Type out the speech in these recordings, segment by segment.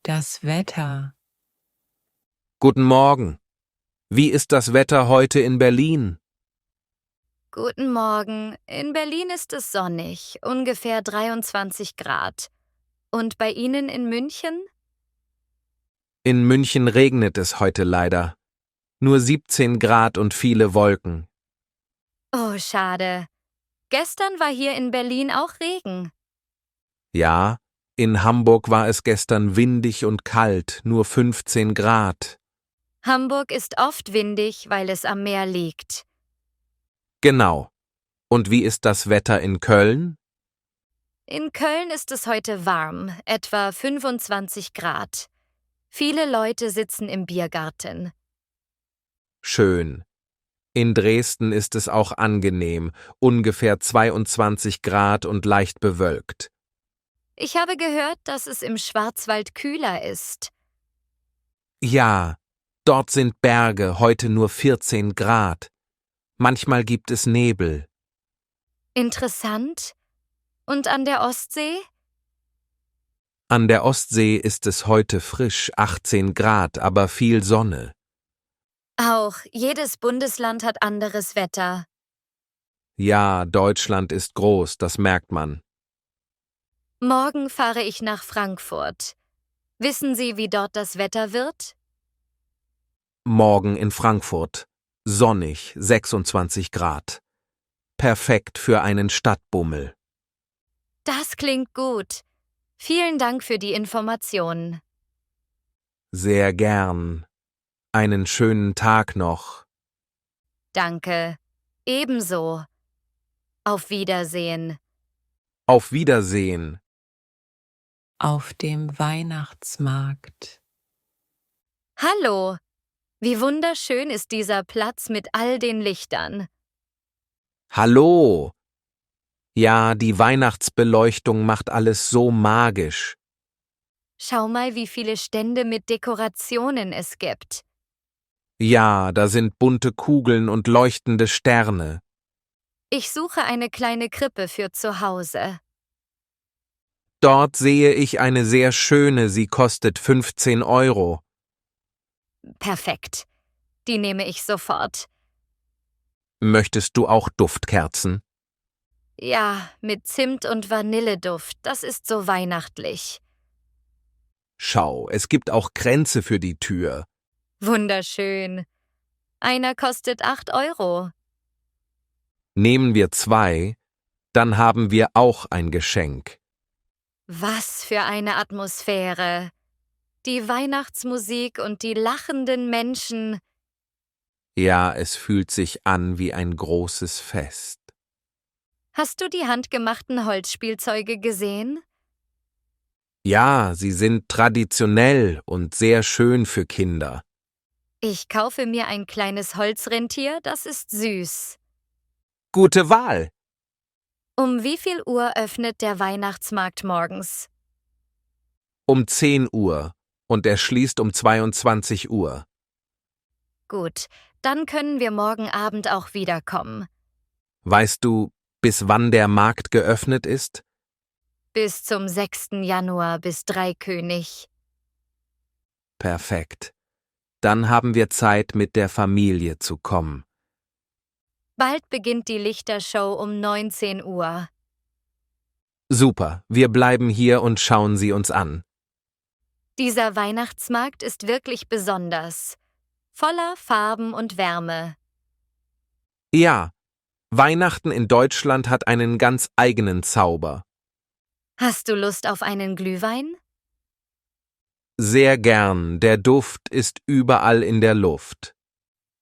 Das Wetter. Guten Morgen. Wie ist das Wetter heute in Berlin? Guten Morgen. In Berlin ist es sonnig, ungefähr 23 Grad. Und bei Ihnen in München? In München regnet es heute leider. Nur 17 Grad und viele Wolken. Oh, schade. Gestern war hier in Berlin auch Regen. Ja, in Hamburg war es gestern windig und kalt, nur 15 Grad. Hamburg ist oft windig, weil es am Meer liegt. Genau. Und wie ist das Wetter in Köln? In Köln ist es heute warm, etwa 25 Grad. Viele Leute sitzen im Biergarten. Schön. In Dresden ist es auch angenehm, ungefähr 22 Grad und leicht bewölkt. Ich habe gehört, dass es im Schwarzwald kühler ist. Ja, dort sind Berge, heute nur 14 Grad. Manchmal gibt es Nebel. Interessant. Und an der Ostsee? An der Ostsee ist es heute frisch, 18 Grad, aber viel Sonne. Auch, jedes Bundesland hat anderes Wetter. Ja, Deutschland ist groß, das merkt man. Morgen fahre ich nach Frankfurt. Wissen Sie, wie dort das Wetter wird? Morgen in Frankfurt. Sonnig, 26 Grad. Perfekt für einen Stadtbummel. Das klingt gut. Vielen Dank für die Informationen. Sehr gern. Einen schönen Tag noch. Danke. Ebenso. Auf Wiedersehen. Auf Wiedersehen. Auf dem Weihnachtsmarkt. Hallo. Wie wunderschön ist dieser Platz mit all den Lichtern. Hallo. Ja, die Weihnachtsbeleuchtung macht alles so magisch. Schau mal, wie viele Stände mit Dekorationen es gibt. Ja, da sind bunte Kugeln und leuchtende Sterne. Ich suche eine kleine Krippe für zu Hause. Dort sehe ich eine sehr schöne, sie kostet 15 Euro. Perfekt. Die nehme ich sofort. Möchtest du auch Duftkerzen? Ja, mit Zimt und Vanilleduft, das ist so weihnachtlich. Schau, es gibt auch Kränze für die Tür. Wunderschön. Einer kostet 8 Euro. Nehmen wir 2, dann haben wir auch ein Geschenk. Was für eine Atmosphäre. Die Weihnachtsmusik und die lachenden Menschen. Ja, es fühlt sich an wie ein großes Fest. Hast du die handgemachten Holzspielzeuge gesehen? Ja, sie sind traditionell und sehr schön für Kinder. Ich kaufe mir ein kleines Holzrentier, das ist süß. Gute Wahl! Um wie viel Uhr öffnet der Weihnachtsmarkt morgens? Um 10 Uhr und er schließt um 22 Uhr. Gut, dann können wir morgen Abend auch wiederkommen. Weißt du, bis wann der Markt geöffnet ist? Bis zum 6. Januar bis Dreikönig. Perfekt. Dann haben wir Zeit, mit der Familie zu kommen. Bald beginnt die Lichtershow um 19 Uhr. Super, wir bleiben hier und schauen sie uns an. Dieser Weihnachtsmarkt ist wirklich besonders. Voller Farben und Wärme. Ja, Weihnachten in Deutschland hat einen ganz eigenen Zauber. Hast du Lust auf einen Glühwein? Sehr gern, der Duft ist überall in der Luft.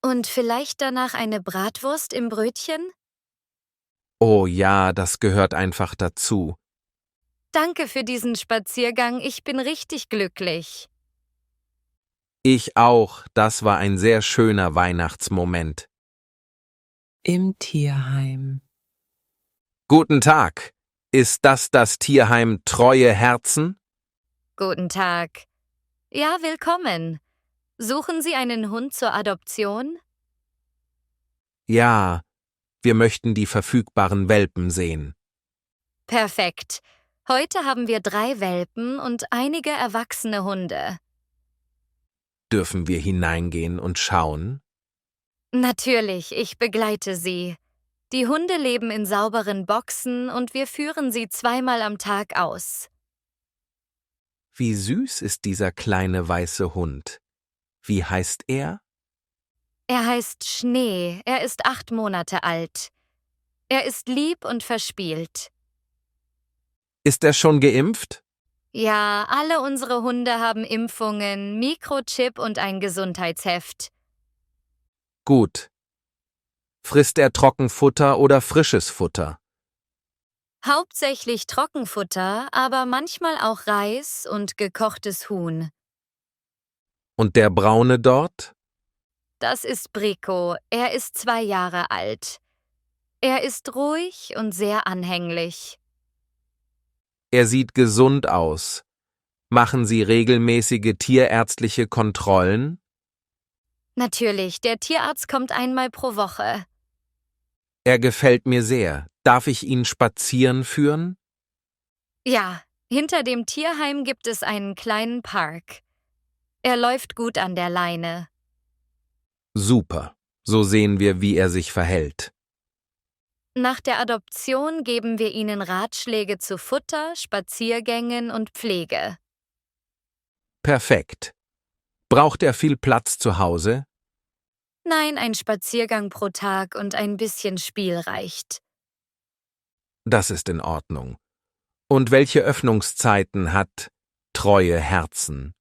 Und vielleicht danach eine Bratwurst im Brötchen? Oh ja, das gehört einfach dazu. Danke für diesen Spaziergang, ich bin richtig glücklich. Ich auch, das war ein sehr schöner Weihnachtsmoment. Im Tierheim. Guten Tag, ist das Tierheim Treue Herzen? Guten Tag. Ja, willkommen. Suchen Sie einen Hund zur Adoption? Ja, wir möchten die verfügbaren Welpen sehen. Perfekt. Heute haben wir 3 Welpen und einige erwachsene Hunde. Dürfen wir hineingehen und schauen? Natürlich, ich begleite sie. Die Hunde leben in sauberen Boxen und wir führen sie 2-mal am Tag aus. Wie süß ist dieser kleine weiße Hund. Wie heißt er? Er heißt Schnee, er ist 8 Monate alt. Er ist lieb und verspielt. Ist er schon geimpft? Ja, alle unsere Hunde haben Impfungen, Mikrochip und ein Gesundheitsheft. Gut. Frisst er Trockenfutter oder frisches Futter? Hauptsächlich Trockenfutter, aber manchmal auch Reis und gekochtes Huhn. Und der Braune dort? Das ist Brico, er ist 2 Jahre alt. Er ist ruhig und sehr anhänglich. Er sieht gesund aus. Machen Sie regelmäßige tierärztliche Kontrollen? Natürlich, der Tierarzt kommt einmal pro Woche. Er gefällt mir sehr. Darf ich ihn spazieren führen? Ja, hinter dem Tierheim gibt es einen kleinen Park. Er läuft gut an der Leine. Super. So sehen wir, wie er sich verhält. Nach der Adoption geben wir ihnen Ratschläge zu Futter, Spaziergängen und Pflege. Perfekt. Braucht er viel Platz zu Hause? Nein, ein Spaziergang pro Tag und ein bisschen Spiel reicht. Das ist in Ordnung. Und welche Öffnungszeiten hat Treue Herzen?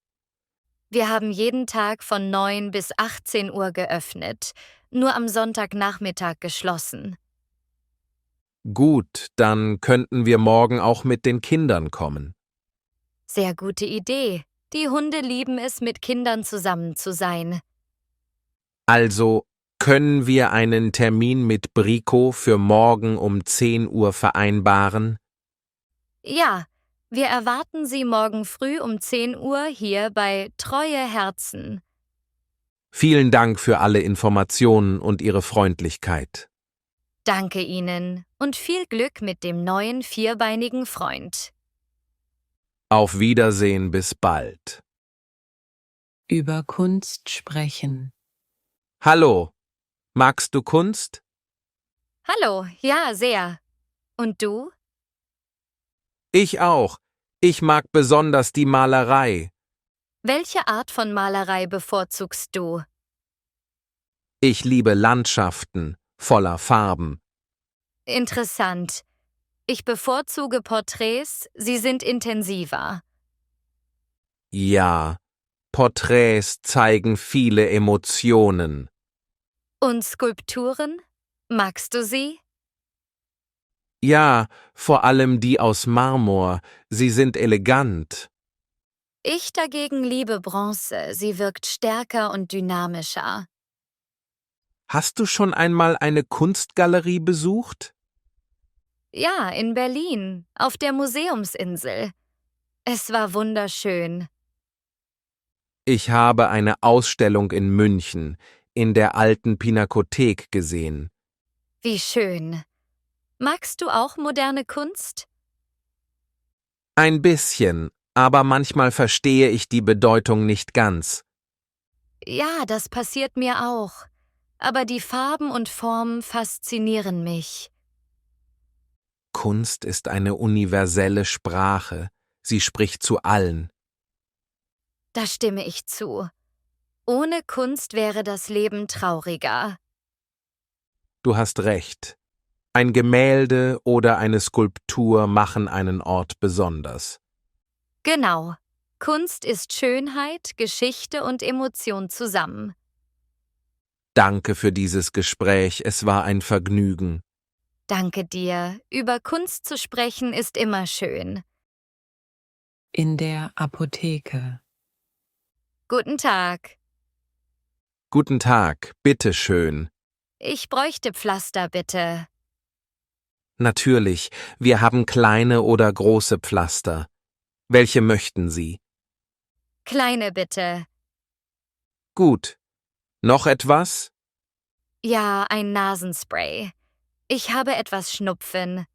Wir haben jeden Tag von 9 bis 18 Uhr geöffnet, nur am Sonntagnachmittag geschlossen. Gut, dann könnten wir morgen auch mit den Kindern kommen. Sehr gute Idee. Die Hunde lieben es, mit Kindern zusammen zu sein. Also können wir einen Termin mit Brico für morgen um 10 Uhr vereinbaren? Ja, wir erwarten Sie morgen früh um 10 Uhr hier bei Treue Herzen. Vielen Dank für alle Informationen und Ihre Freundlichkeit. Danke Ihnen und viel Glück mit dem neuen vierbeinigen Freund. Auf Wiedersehen, bis bald. Über Kunst sprechen. Hallo, magst du Kunst? Hallo, ja, sehr. Und du? Ich auch. Ich mag besonders die Malerei. Welche Art von Malerei bevorzugst du? Ich liebe Landschaften voller Farben. Interessant. Ich bevorzuge Porträts, sie sind intensiver. Ja, Porträts zeigen viele Emotionen. Und Skulpturen? Magst du sie? Ja, vor allem die aus Marmor. Sie sind elegant. Ich dagegen liebe Bronze, sie wirkt stärker und dynamischer. Hast du schon einmal eine Kunstgalerie besucht? Ja, in Berlin, auf der Museumsinsel. Es war wunderschön. Ich habe eine Ausstellung in München, in der alten Pinakothek gesehen. Wie schön. Magst du auch moderne Kunst? Ein bisschen, aber manchmal verstehe ich die Bedeutung nicht ganz. Ja, das passiert mir auch. Aber die Farben und Formen faszinieren mich. Kunst ist eine universelle Sprache. Sie spricht zu allen. Da stimme ich zu. Ohne Kunst wäre das Leben trauriger. Du hast recht. Ein Gemälde oder eine Skulptur machen einen Ort besonders. Genau. Kunst ist Schönheit, Geschichte und Emotion zusammen. Danke für dieses Gespräch, es war ein Vergnügen. Danke dir. Über Kunst zu sprechen ist immer schön. In der Apotheke. Guten Tag. Guten Tag, bitte schön. Ich bräuchte Pflaster, bitte. Natürlich, wir haben kleine oder große Pflaster. Welche möchten Sie? Kleine, bitte. Gut. Noch etwas? Ja, ein Nasenspray. Ich habe etwas Schnupfen.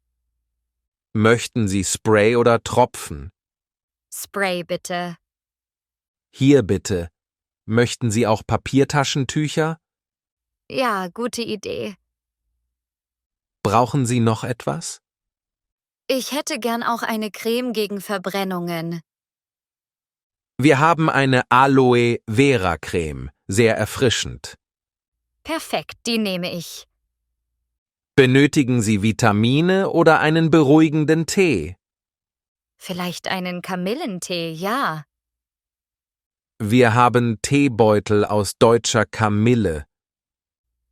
Möchten Sie Spray oder Tropfen? Spray bitte. Hier bitte. Möchten Sie auch Papiertaschentücher? Ja, gute Idee. Brauchen Sie noch etwas? Ich hätte gern auch eine Creme gegen Verbrennungen. Wir haben eine Aloe Vera Creme, sehr erfrischend. Perfekt, die nehme ich. Benötigen Sie Vitamine oder einen beruhigenden Tee? Vielleicht einen Kamillentee, ja. Wir haben Teebeutel aus deutscher Kamille.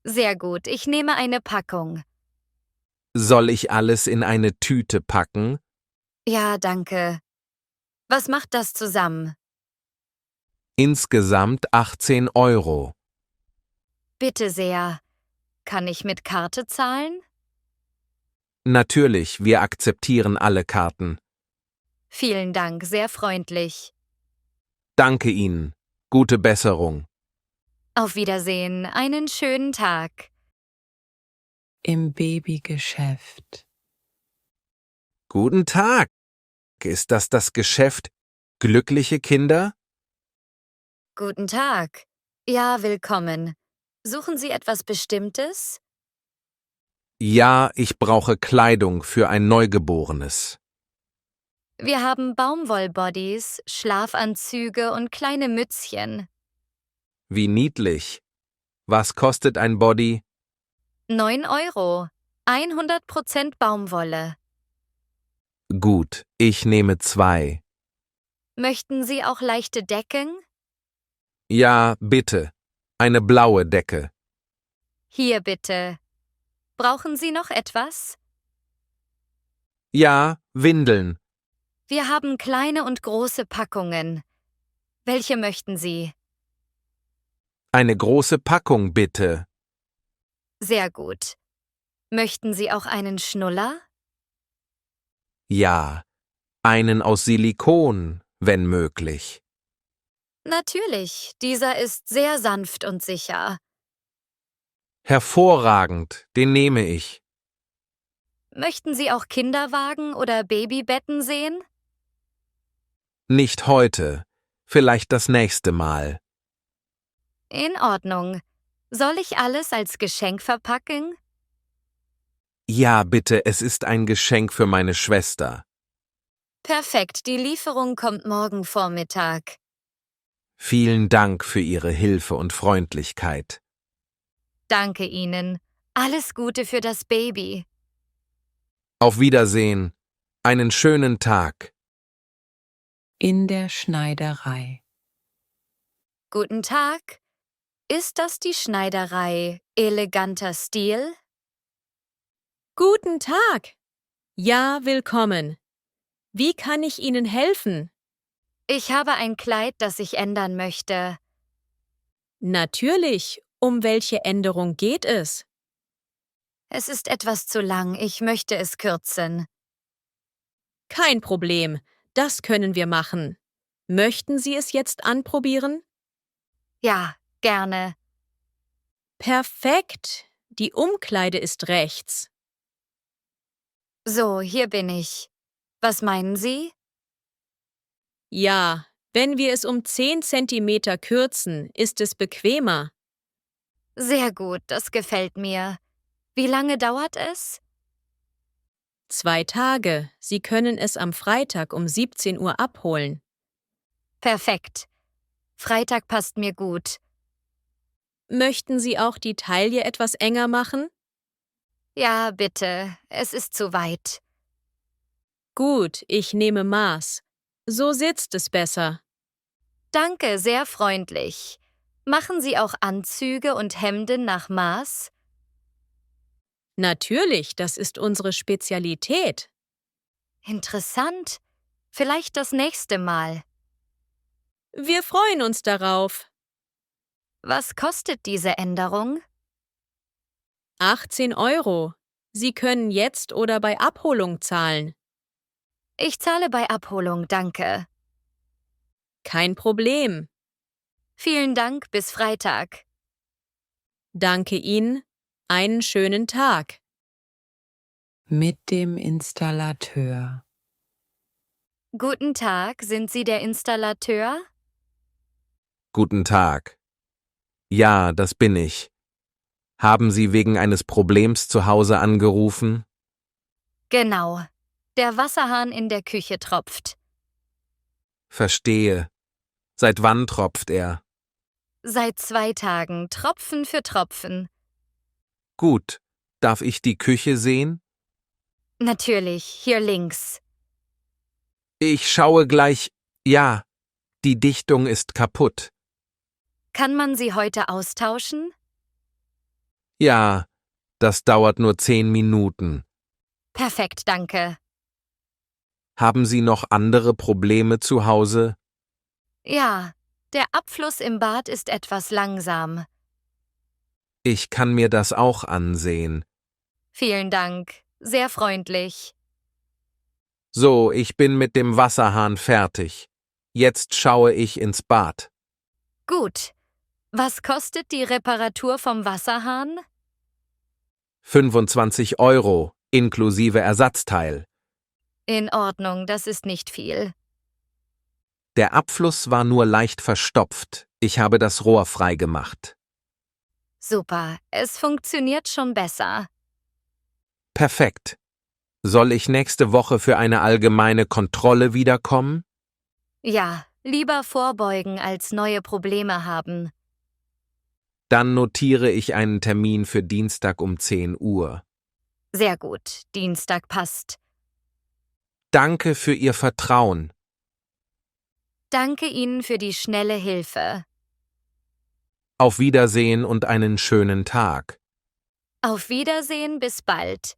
Sehr gut, ich nehme eine Packung. Soll ich alles in eine Tüte packen? Ja, danke. Was macht das zusammen? Insgesamt 18 €. Bitte sehr. Kann ich mit Karte zahlen? Natürlich, wir akzeptieren alle Karten. Vielen Dank, sehr freundlich. Danke Ihnen. Gute Besserung. Auf Wiedersehen, einen schönen Tag. Im Babygeschäft. Guten Tag. Ist das Geschäft Glückliche Kinder? Guten Tag. Ja, willkommen. Suchen Sie etwas Bestimmtes? Ja, ich brauche Kleidung für ein Neugeborenes. Wir haben Baumwollbodies, Schlafanzüge und kleine Mützchen. Wie niedlich. Was kostet ein Body? 9 €. 100% Baumwolle. Gut, ich nehme 2. Möchten Sie auch leichte Decken? Ja, bitte. Eine blaue Decke. Hier bitte. Brauchen Sie noch etwas? Ja, Windeln. Wir haben kleine und große Packungen. Welche möchten Sie? Eine große Packung, bitte. Sehr gut. Möchten Sie auch einen Schnuller? Ja, einen aus Silikon, wenn möglich. Natürlich, dieser ist sehr sanft und sicher. Hervorragend, den nehme ich. Möchten Sie auch Kinderwagen oder Babybetten sehen? Nicht heute, vielleicht das nächste Mal. In Ordnung. Soll ich alles als Geschenk verpacken? Ja, bitte, es ist ein Geschenk für meine Schwester. Perfekt, die Lieferung kommt morgen Vormittag. Vielen Dank für Ihre Hilfe und Freundlichkeit. Danke Ihnen. Alles Gute für das Baby. Auf Wiedersehen. Einen schönen Tag. In der Schneiderei. Guten Tag. Ist das die Schneiderei Eleganter Stil? Guten Tag. Ja, willkommen. Wie kann ich Ihnen helfen? Ich habe ein Kleid, das ich ändern möchte. Natürlich. Um welche Änderung geht es? Es ist etwas zu lang, ich möchte es kürzen. Kein Problem. Das können wir machen. Möchten Sie es jetzt anprobieren? Ja, gerne. Perfekt. Die Umkleide ist rechts. So, hier bin ich. Was meinen Sie? Ja, wenn wir es um 10 Zentimeter kürzen, ist es bequemer. Sehr gut, das gefällt mir. Wie lange dauert es? 2 Tage. Sie können es am Freitag um 17 Uhr abholen. Perfekt. Freitag passt mir gut. Möchten Sie auch die Taille etwas enger machen? Ja, bitte, es ist zu weit. Gut, ich nehme Maß. So sitzt es besser. Danke, sehr freundlich. Machen Sie auch Anzüge und Hemden nach Maß? Natürlich, das ist unsere Spezialität. Interessant. Vielleicht das nächste Mal. Wir freuen uns darauf. Was kostet diese Änderung? 18 €. Sie können jetzt oder bei Abholung zahlen. Ich zahle bei Abholung, danke. Kein Problem. Vielen Dank, bis Freitag. Danke Ihnen. Einen schönen Tag. mit dem Installateur. Guten Tag, sind Sie der Installateur? Guten Tag. Ja, das bin ich. Haben Sie wegen eines Problems zu Hause angerufen? Genau. Der Wasserhahn in der Küche tropft. Verstehe. Seit wann tropft er? Seit 2 Tagen, Tropfen für Tropfen. Gut. Darf ich die Küche sehen? Natürlich, hier links. Ich schaue gleich. Ja, die Dichtung ist kaputt. Kann man sie heute austauschen? Ja, das dauert nur 10 Minuten. Perfekt, danke. Haben Sie noch andere Probleme zu Hause? Ja, der Abfluss im Bad ist etwas langsam. Ich kann mir das auch ansehen. Vielen Dank, sehr freundlich. So, ich bin mit dem Wasserhahn fertig. Jetzt schaue ich ins Bad. Gut. Was kostet die Reparatur vom Wasserhahn? 25 € inklusive Ersatzteil. In Ordnung, das ist nicht viel. Der Abfluss war nur leicht verstopft. Ich habe das Rohr freigemacht. Super, es funktioniert schon besser. Perfekt. Soll ich nächste Woche für eine allgemeine Kontrolle wiederkommen? Ja, lieber vorbeugen als neue Probleme haben. Dann notiere ich einen Termin für Dienstag um 10 Uhr. Sehr gut, Dienstag passt. Danke für Ihr Vertrauen. Danke Ihnen für die schnelle Hilfe. Auf Wiedersehen und einen schönen Tag. Auf Wiedersehen, bis bald.